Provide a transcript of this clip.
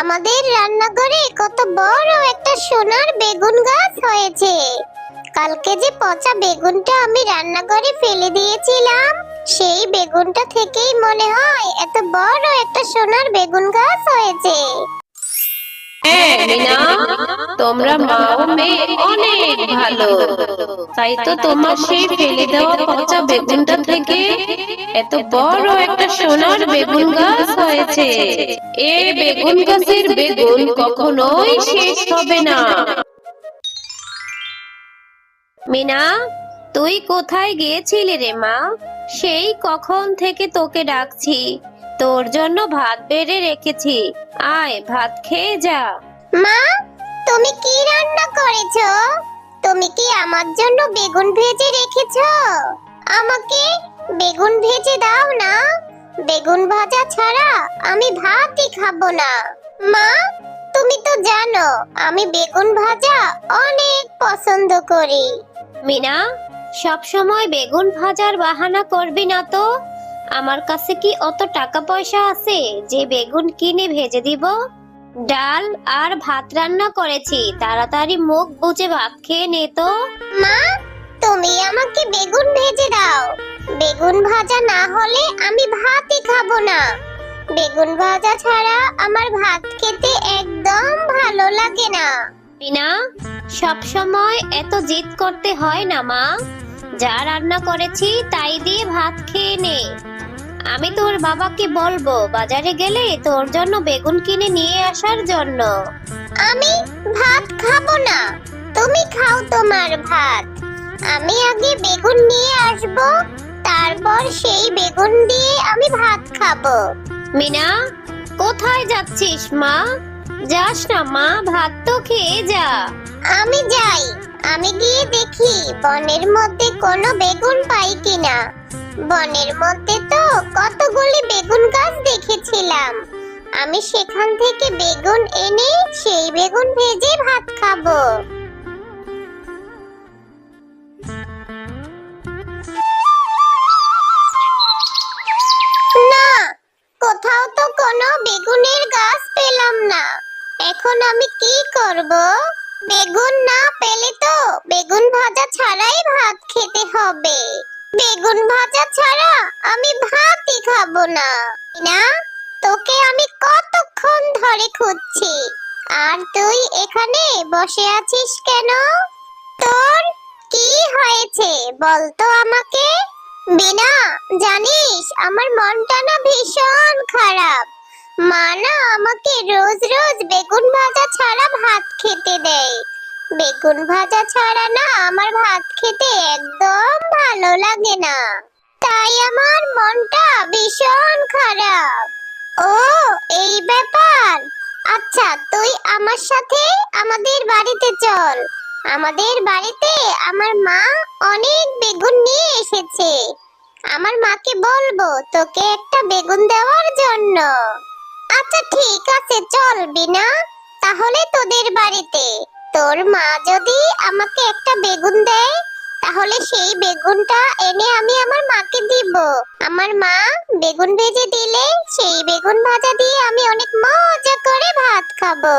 আমাদের রান্নাঘরে কত বড় একটা সোনার বেগুন গাছ হয়েছে। কালকে যে পচা বেগুনটা আমি রান্নাঘরে ফেলে দিয়েছিলাম, সেই বেগুনটা থেকেই মনে হয় এত বড় একটা সোনার বেগুন গাছ হয়েছে। হ্যাঁ মিনা, তোমরা মা ও মেয়ে অনেক ভালো। তাই তো তোমার সেই ফেলে দেওয়া পচা বেগুনটা থেকে এত বড় একটা সোনার বেগুন গাছ হয়েছে। এ বেগুন গাছের বেগুন কখনোই শেষ হবে না। মিনা, তুই কোথায় গিয়েছিলি রে মা? সেই কখন থেকে তোকে ডাকছি। তোর জন্য ভাত বেড়ে রেখেছি, আয় ভাত খেয়ে যা। মা, তুমি কি রান্না করেছো? তুমি কি আমার জন্য বেগুন ভেজে রেখেছো? আমাকে বেগুন ভেজে দাও না। বেগুন ভাজা ছাড়া আমি ভাতই খাবো না। মা, তুমি তো জানো আমি বেগুন ভাজা অনেক পছন্দ করি। মিনা, সব সময় বেগুন ভাজার বাহানা করবি না তো। আমার কাছে কি অত টাকা পয়সা আছে যে বেগুন কিনে ভেজে দিব? ডাল আর ভাত রান্না করেছি, তাড়াতাড়ি মুখ বুজে ভাত খেয়ে নে তো। মা, তুমি আমাকে বেগুন ভেজে দাও। বেগুন ভাজা না হলে আমি ভাতই খাবো না। বেগুন ভাজা ছাড়া আমার ভাত খেতে একদম ভালো লাগে না। মিনা, সব সময় এত জিদ করতে হয় না মা। যা রান্না করেছি তাই দিয়ে ভাত খেয়ে নে। আমি তোর বাবাকে বলবো বাজারে গেলে তোর জন্য বেগুন কিনে নিয়ে আসার জন্য। আমি ভাত খাবো না। তুমি খাও তোমার ভাত। আমি আগে বেগুন নিয়ে আসবো, তারপর সেই বেগুন দিয়ে আমি ভাত খাবো। মিনা, কোথায় যাচ্ছিস মা? যাস না মা, ভাত তো খেয়ে যা। আমি যাই। আমি গিয়ে দেখি বনের মধ্যে কোনো বেগুন পাই কিনা। বনের মধ্যে তো কতগুলি বেগুন গাছ দেখেছিলাম। আমি সেখান থেকে বেগুন এনে সেই বেগুন ভেজে ভাত খাবো। না, কোথাও তো কোনো বেগুনের গাছ পেলাম না। এখন আমি কি করব? বেগুন না পেলে তো বেগুন ভাজা ছাড়াই ভাত খেতে হবে। বেগুন ভাজা ছাড়া আমি ভাতই খাবো না। না, তোকে আমি কতক্ষণ ধরে খুঁজছি, আর তুই এখানে বসে আছিস কেন? তোর কি হয়েছে বলতো আমাকে? বিনা, জানিস আমার মনটা না ভীষণ খারাপ। মা না আমাকে রোজ রোজ বেগুন ভাজা ছাড়া ভাত খেতে দেয়। বেগুন ভাজা ছাড়া না আমার ভাত খেতে একদম ভালো লাগে না। তাই আমার মনটা ভীষণ খারাপ। ও, এই ব্যাপার। আচ্ছা, তুই আমার সাথে আমাদের বাড়িতে চল। আমাদের বাড়িতে আমার মা অনেক বেগুন নিয়ে এসেছে। আমার মাকে বলবো তোকে একটা বেগুন দেওয়ার জন্য। আচ্ছা ঠিক আছে, চল বিনা। তাহলে তোদের বাড়িতে তোর মা যদি আমাকে একটা বেগুন দেয়, তাহলে সেই বেগুনটা এনে আমি আমার মাকে দিব। আমার মা বেগুন ভেজে দিলে সেই বেগুন ভাজা দিয়ে আমি অনেক মজা করে ভাত খাবো।